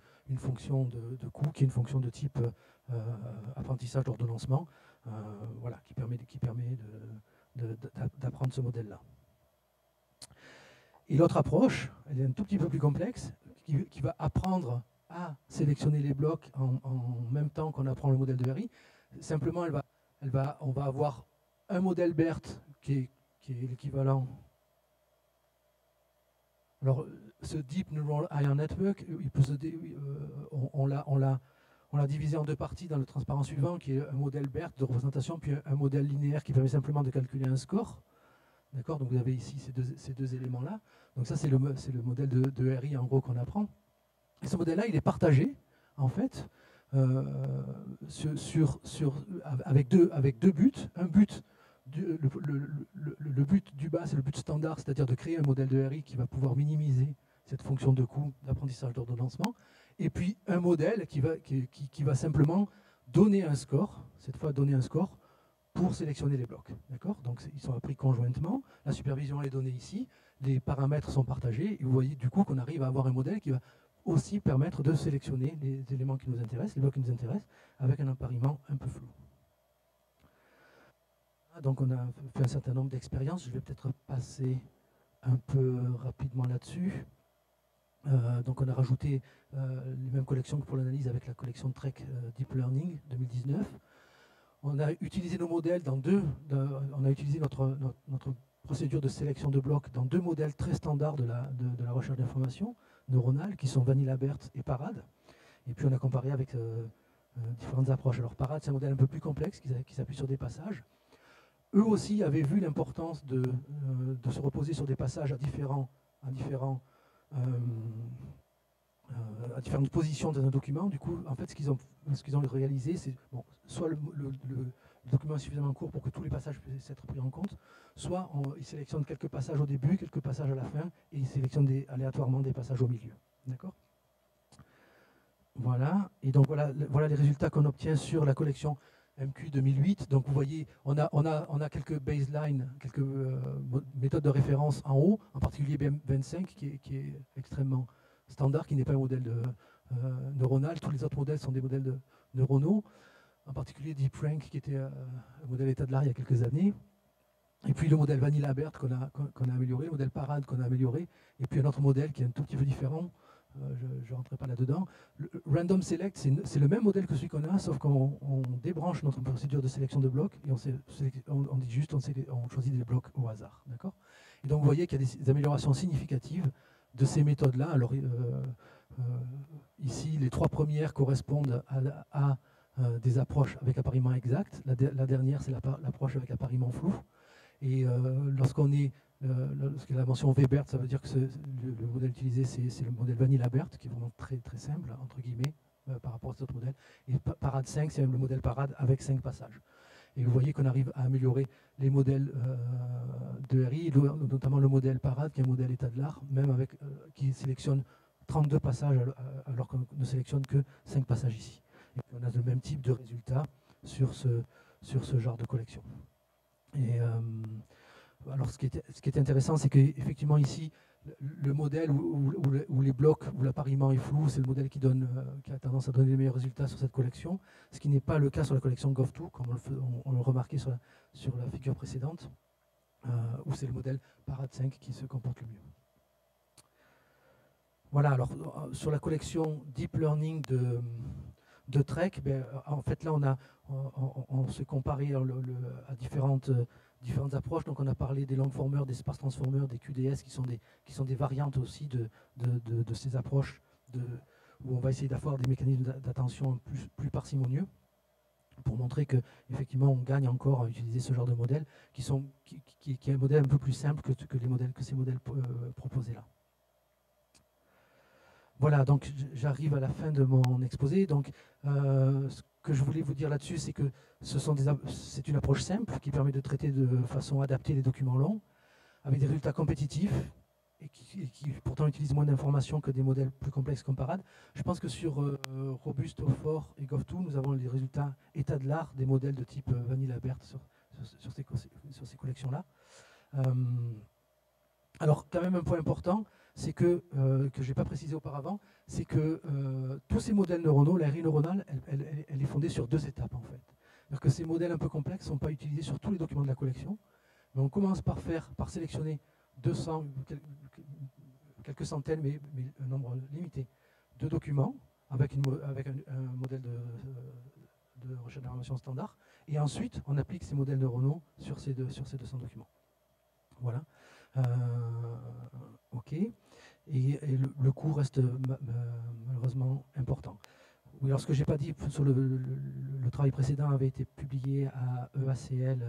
coût qui est une fonction de type apprentissage d'ordonnancement, voilà, qui permet d'apprendre ce modèle-là. Et l'autre approche, elle est un tout petit peu plus complexe, qui va apprendre à sélectionner les blocs en même temps qu'on apprend le modèle de RI. Simplement, on va avoir un modèle BERT qui est l'équivalent. Alors, ce Deep Neural Iron Network, on l'a divisé en deux parties dans le transparent suivant, qui est un modèle BERT de représentation, puis un modèle linéaire qui permet simplement de calculer un score. D'accord, donc vous avez ici ces deux éléments-là. Donc ça, c'est le modèle de RI en gros qu'on apprend. Et ce modèle-là, il est partagé, en fait, avec deux buts. Un but, le but du bas, c'est le but standard, c'est-à-dire de créer un modèle de RI qui va pouvoir minimiser cette fonction de coût d'apprentissage d'ordonnancement. Et puis un modèle qui va simplement donner un score, cette fois donner un score, pour sélectionner les blocs. D'accord ? Donc ils sont appris conjointement, la supervision est donnée ici, les paramètres sont partagés, et vous voyez du coup qu'on arrive à avoir un modèle qui va aussi permettre de sélectionner les éléments qui nous intéressent, les blocs qui nous intéressent, avec un appariement un peu flou. Donc on a fait un certain nombre d'expériences, je vais peut-être passer un peu rapidement là-dessus. Donc on a rajouté les mêmes collections que pour l'analyse avec la collection de Trek Deep Learning 2019. On a utilisé nos modèles on a utilisé notre procédure de sélection de blocs dans deux modèles très standards de la recherche d'information neuronale, qui sont Vanilla BERT et Parade. Et puis on a comparé avec différentes approches. Alors Parade, c'est un modèle un peu plus complexe qui s'appuie sur des passages. Eux aussi avaient vu l'importance de se reposer sur des passages à différentes positions dans un document. Du coup, en fait, ce qu'ils ont réalisé, c'est soit le document est suffisamment court pour que tous les passages puissent être pris en compte, soit ils sélectionnent quelques passages au début, quelques passages à la fin, et ils sélectionnent aléatoirement des passages au milieu. D'accord ? Voilà. Et donc voilà les résultats qu'on obtient sur la collection MQ 2008. Donc vous voyez, on a quelques baselines, quelques méthodes de référence en haut, en particulier BM25 qui est extrêmement standard, qui n'est pas un modèle neuronal. Tous les autres modèles sont des modèles neuronaux, en particulier DeepRank qui était un modèle état de l'art il y a quelques années. Et puis le modèle Vanilla BERT qu'on a amélioré, le modèle Parade qu'on a amélioré, et puis un autre modèle qui est un tout petit peu différent. Je ne rentrerai pas là-dedans. Le Random Select, c'est le même modèle que celui qu'on a, sauf qu'on débranche notre procédure de sélection de blocs et on dit juste on choisit des blocs au hasard. D'accord ? Et donc vous voyez qu'il y a des améliorations significatives de ces méthodes-là. Alors ici, les trois premières correspondent à des approches avec appariement exact. La dernière, c'est l'approche avec appariement flou. Et lorsqu'il y a la mention VBERT, ça veut dire que le modèle utilisé, c'est le modèle Vanilla BERT, qui est vraiment très, très simple, entre guillemets, par rapport à cet autre modèle. Et Parade 5, c'est même le modèle Parade avec 5 passages. Et vous voyez qu'on arrive à améliorer les modèles de RI, notamment le modèle Parade, qui est un modèle état de l'art, même qui sélectionne 32 passages, alors qu'on ne sélectionne que 5 passages ici. Et puis on a le même type de résultat sur ce genre de collection. Et alors ce qui est intéressant, c'est qu'effectivement ici, le modèle où les blocs, où l'appariement est flou, c'est le modèle qui a tendance à donner les meilleurs résultats sur cette collection, ce qui n'est pas le cas sur la collection Gov2, comme on le remarquait sur la figure précédente, où c'est le modèle Parade 5 qui se comporte le mieux. Voilà, alors sur la collection Deep Learning de Trek, en fait là on s'est comparé à différentes différentes approches. Donc on a parlé des long formers, des sparse transformers, des QDS qui sont des variantes aussi de ces approches où on va essayer d'avoir des mécanismes d'attention plus parcimonieux pour montrer qu'effectivement on gagne encore à utiliser ce genre de modèle qui est un modèle un peu plus simple que ces modèles proposés là. Voilà, donc j'arrive à la fin de mon exposé. Donc, ce que je voulais vous dire là-dessus, c'est que c'est une approche simple qui permet de traiter de façon adaptée les documents longs, avec des résultats compétitifs et qui pourtant utilisent moins d'informations que des modèles plus complexes comme Parade. Je pense que sur Robust, O4 et Gov2, nous avons les résultats état de l'art des modèles de type Vanilla BERT sur ces collections-là. Alors, quand même, un point important, c'est que je n'ai pas précisé auparavant, c'est que tous ces modèles neuronaux, la RI neuronale, elle est fondée sur 2 étapes en fait. C'est-à-dire que ces modèles un peu complexes ne sont pas utilisés sur tous les documents de la collection, mais on commence par sélectionner 200, quelques centaines, mais un nombre limité de documents avec un modèle de recherche d'information standard, et ensuite on applique ces modèles neuronaux sur ces 200 documents. Voilà. OK. Et le coût reste malheureusement important. Oui, alors ce que je n'ai pas dit, sur le travail précédent avait été publié à EACL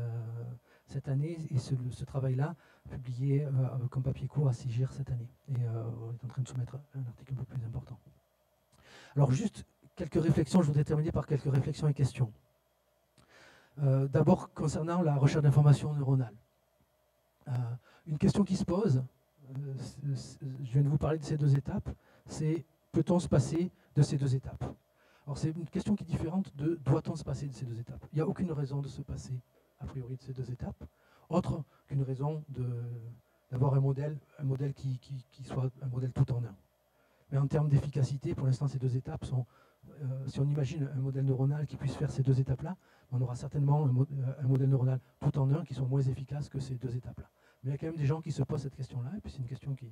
cette année, et ce travail-là, publié comme papier court à CIGIR cette année. Et on est en train de soumettre un article un peu plus important. Alors juste quelques réflexions, je voudrais terminer par quelques réflexions et questions. D'abord, concernant la recherche d'informations neuronales. Une question qui se pose, je viens de vous parler de ces 2 étapes, c'est peut-on se passer de ces 2 étapes? Alors c'est une question qui est différente de doit-on se passer de ces 2 étapes? Il n'y a aucune raison de se passer a priori de ces 2 étapes, autre qu'une raison d'avoir un modèle qui soit un modèle tout en un. Mais en termes d'efficacité, pour l'instant ces 2 étapes sont, si on imagine un modèle neuronal qui puisse faire ces 2 étapes-là, on aura certainement un modèle neuronal tout en un qui soit moins efficace que ces 2 étapes-là. Mais il y a quand même des gens qui se posent cette question-là, et puis c'est une question qui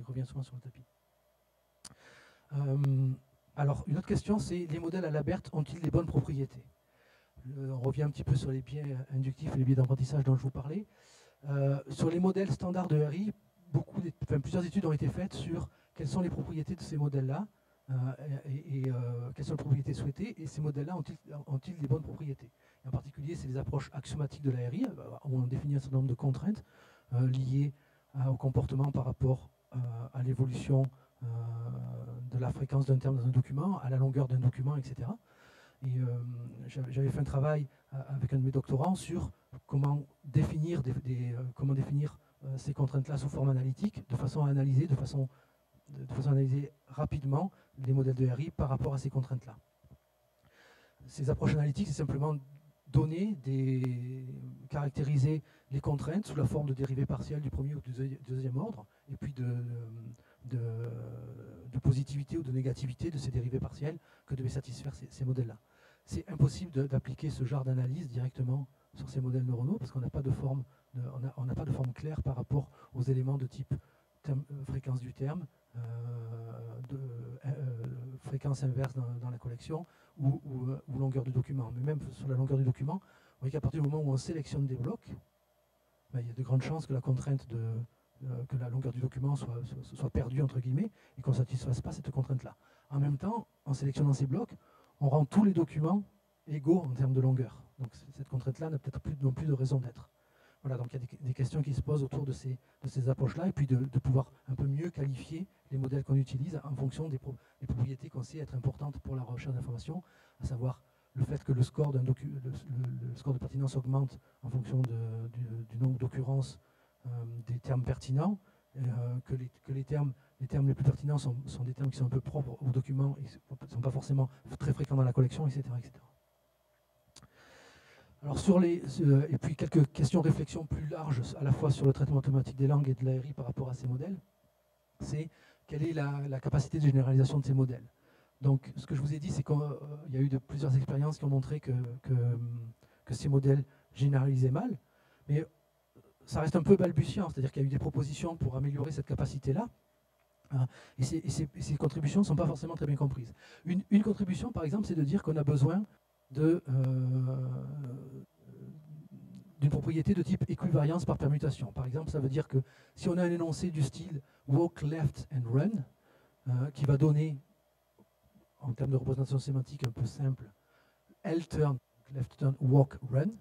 revient souvent sur le tapis. Alors, une autre question, c'est les modèles à la BERT ont-ils les bonnes propriétés? On revient un petit peu sur les biais inductifs et les biais d'apprentissage dont je vous parlais. Sur les modèles standards de RI, plusieurs études ont été faites sur quelles sont les propriétés de ces modèles-là, et quelles sont les propriétés souhaitées, et ces modèles-là ont-ils les bonnes propriétés? En particulier, c'est les approches axiomatiques de la RI, où on définit un certain nombre de contraintes liées au comportement par rapport à l'évolution de la fréquence d'un terme dans un document, à la longueur d'un document, etc. Et j'avais fait un travail avec un de mes doctorants sur comment définir, ces contraintes-là sous forme analytique, de façon à analyser rapidement les modèles de RI par rapport à ces contraintes-là. Ces approches analytiques, c'est simplement caractériser les contraintes sous la forme de dérivées partielles du premier ou du deuxième ordre, et puis de positivité ou de négativité de ces dérivées partielles que devaient satisfaire ces modèles-là. C'est impossible d'appliquer ce genre d'analyse directement sur ces modèles neuronaux parce qu'on n'a pas de forme claire par rapport aux éléments de type fréquence du terme, fréquence inverse dans la collection ou longueur du document. Mais même sur la longueur du document, vous voyez qu'à partir du moment où on sélectionne des blocs, ben, il y a de grandes chances que la contrainte que la longueur du document soit perdue, entre guillemets, et qu'on ne satisfasse pas cette contrainte-là. En même temps, en sélectionnant ces blocs, on rend tous les documents égaux en termes de longueur. Donc cette contrainte-là n'a peut-être non plus de raison d'être. Voilà, donc il y a des questions qui se posent autour de ces approches-là, et puis de pouvoir un peu mieux qualifier les modèles qu'on utilise en fonction des propriétés qu'on sait être importantes pour la recherche d'information, à savoir le fait que le score de pertinence augmente en fonction du nombre d'occurrences des termes pertinents, que les termes les plus pertinents sont des termes qui sont un peu propres au document et ne sont pas forcément très fréquents dans la collection, etc. etc. Alors et puis quelques questions, réflexions plus larges à la fois sur le traitement automatique des langues et de l'ARI par rapport à ces modèles. C'est quelle est la capacité de généralisation de ces modèles. Donc ce que je vous ai dit, c'est qu'il y a eu plusieurs expériences qui ont montré que ces modèles généralisaient mal, mais ça reste un peu balbutiant, c'est-à-dire qu'il y a eu des propositions pour améliorer cette capacité-là, et ces contributions ne sont pas forcément très bien comprises. Une contribution, par exemple, c'est de dire qu'on a besoin d'une propriété de type équivariance par permutation. Par exemple, ça veut dire que si on a un énoncé du style walk left and run, qui va donner, en termes de représentation sémantique un peu simple, L turn, left turn, walk, run,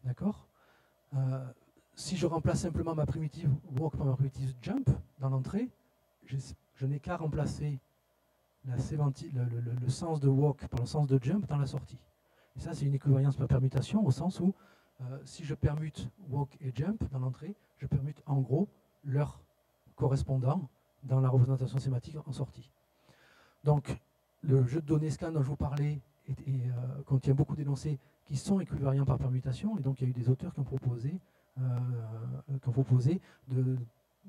d'accord. Si je remplace simplement ma primitive walk par ma primitive jump dans l'entrée, je n'ai qu'à remplacer le sens de walk par le sens de jump dans la sortie. Et ça, c'est une équivariance par permutation au sens où si je permute walk et jump dans l'entrée, je permute en gros leur correspondant dans la représentation sémantique en sortie. Donc, le jeu de données scan dont je vous parlais contient beaucoup d'énoncés qui sont équivariants par permutation, et donc il y a eu des auteurs qui ont proposé de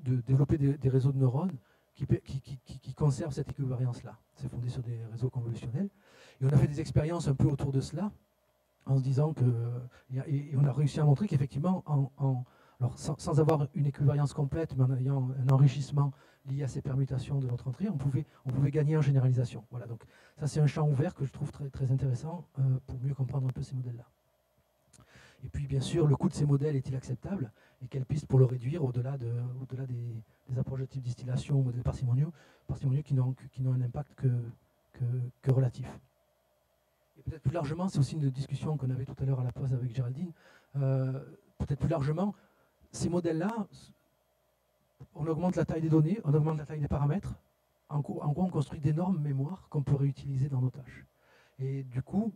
développer des réseaux de neurones qui conservent cette équivariance-là. C'est fondé sur des réseaux convolutionnels. Et on a fait des expériences un peu autour de cela, en se disant que... Et on a réussi à montrer qu'effectivement, alors sans avoir une équivariance complète, mais en ayant un enrichissement lié à ces permutations de notre entrée, on pouvait gagner en généralisation. Voilà, donc ça c'est un champ ouvert que je trouve très, très intéressant pour mieux comprendre un peu ces modèles-là. Et puis bien sûr, le coût de ces modèles est-il acceptable, et quelle piste pour le réduire au-delà des approches de type distillation ou modèles parcimonieux qui n'ont un impact que relatif. Et peut-être plus largement, c'est aussi une discussion qu'on avait tout à l'heure à la pause avec Géraldine, peut-être plus largement, ces modèles-là, on augmente la taille des données, on augmente la taille des paramètres, en gros on construit d'énormes mémoires qu'on peut réutiliser dans nos tâches. Et du coup,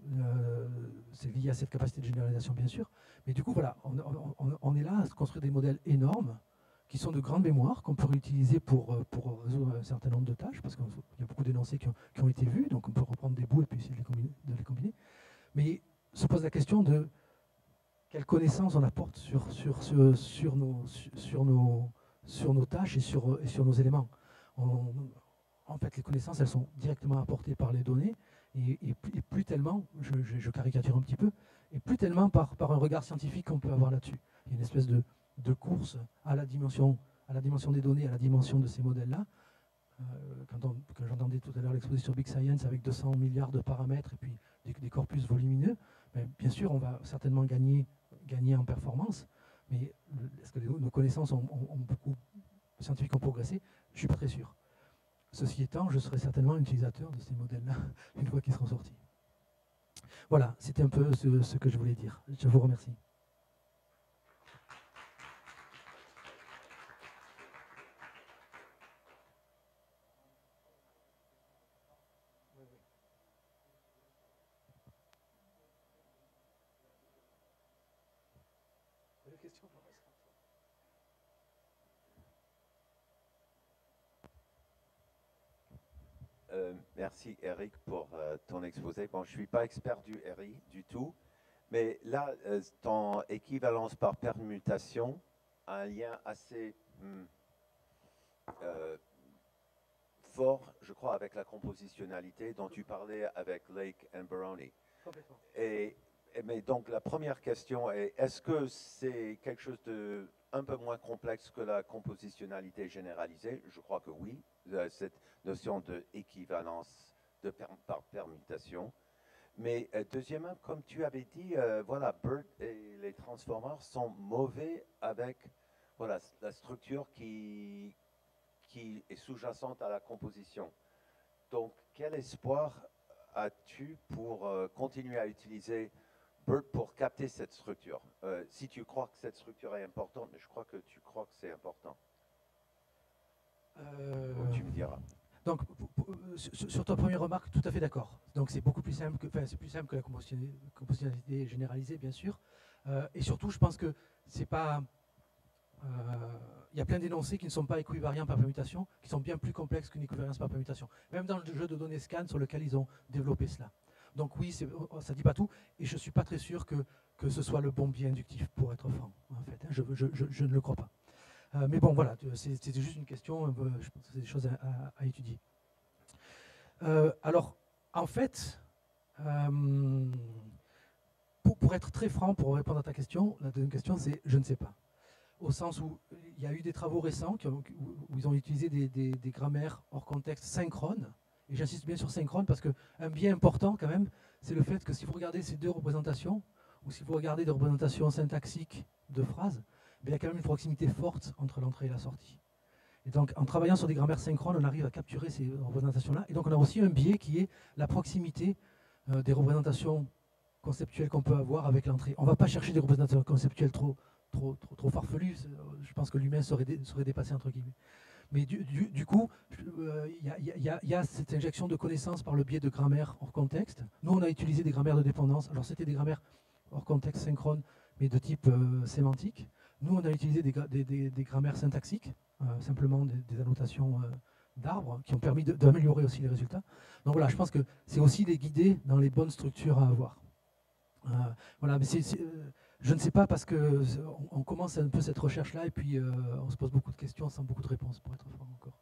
c'est lié à cette capacité de généralisation bien sûr, mais du coup voilà, on est là à construire des modèles énormes qui sont de grandes mémoires qu'on peut réutiliser pour résoudre un certain nombre de tâches, parce qu'il y a beaucoup d'énoncés qui ont été vus, donc on peut reprendre des bouts et puis essayer de les combiner. Mais se pose la question de quelle connaissance on apporte sur nos tâches et sur nos éléments. En fait, les connaissances, elles sont directement apportées par les données, et plus tellement, je caricature un petit peu, et plus tellement par un regard scientifique qu'on peut avoir là-dessus. Il y a une espèce de course à la dimension des données, à la dimension de ces modèles-là. Quand j'entendais tout à l'heure l'exposé sur Big Science avec 200 milliards de paramètres et puis des corpus volumineux, bien sûr, on va certainement gagner en performance, mais est-ce que nos connaissances scientifiques ont progressé? Je ne suis pas très sûr. Ceci étant, je serai certainement un utilisateur de ces modèles-là une fois qu'ils seront sortis. Voilà, c'était un peu ce que je voulais dire. Je vous remercie. Merci Eric pour ton exposé. Bon, je ne suis pas expert du RI du tout, mais là, ton équivalence par permutation a un lien assez fort, je crois, avec la compositionnalité dont tu parlais avec Lake and Baroni. Complètement. Mais donc la première question est, est-ce que c'est quelque chose de un peu moins complexe que la compositionnalité généralisée? Je crois que oui, cette notion d'équivalence par permutation. Mais deuxièmement, comme tu avais dit, voilà, BERT et les transformers sont mauvais avec voilà, la structure qui est sous-jacente à la composition. Donc, quel espoir as-tu pour continuer à utiliser BERT pour capter cette structure? Si tu crois que cette structure est importante, mais je crois que tu crois que c'est important. Tu me diras. Donc, sur ta première remarque, tout à fait d'accord. Donc, c'est beaucoup plus simple que la compositionnalité généralisée, bien sûr. Et surtout, je pense que c'est pas... Il y a plein d'énoncés qui ne sont pas équivariants par permutation, qui sont bien plus complexes qu'une équivariance par permutation. Même dans le jeu de données scan sur lequel ils ont développé cela. Donc oui, ça ne dit pas tout, et je ne suis pas très sûr que ce soit le bon biais inductif, pour être franc, en fait. Hein, je ne le crois pas. Mais bon, voilà, c'était juste une question, je pense que c'est des choses à étudier. Alors, en fait, pour être très franc, pour répondre à ta question, la deuxième question, c'est je ne sais pas. Au sens où il y a eu des travaux récents où ils ont utilisé des grammaires hors contexte synchrones, et j'insiste bien sur synchrone parce qu'un biais important quand même, c'est le fait que si vous regardez ces deux représentations, ou si vous regardez des représentations syntaxiques de phrases, il y a quand même une proximité forte entre l'entrée et la sortie. Et donc, en travaillant sur des grammaires synchrones, on arrive à capturer ces représentations-là. Et donc, on a aussi un biais qui est la proximité des représentations conceptuelles qu'on peut avoir avec l'entrée. On ne va pas chercher des représentations conceptuelles trop farfelues. Je pense que l'humain serait dépassé, entre guillemets. Mais du coup, il y a cette injection de connaissances par le biais de grammaires hors contexte. Nous, on a utilisé des grammaires de dépendance. Alors, c'était des grammaires hors contexte synchrone, mais de type sémantique. Nous, on a utilisé des grammaires syntaxiques, simplement des annotations d'arbres, qui ont permis d'améliorer aussi les résultats. Donc voilà, je pense que c'est aussi les guider dans les bonnes structures à avoir. Voilà, mais je ne sais pas, parce qu'on commence un peu cette recherche-là, et puis on se pose beaucoup de questions sans beaucoup de réponses, pour être franc encore.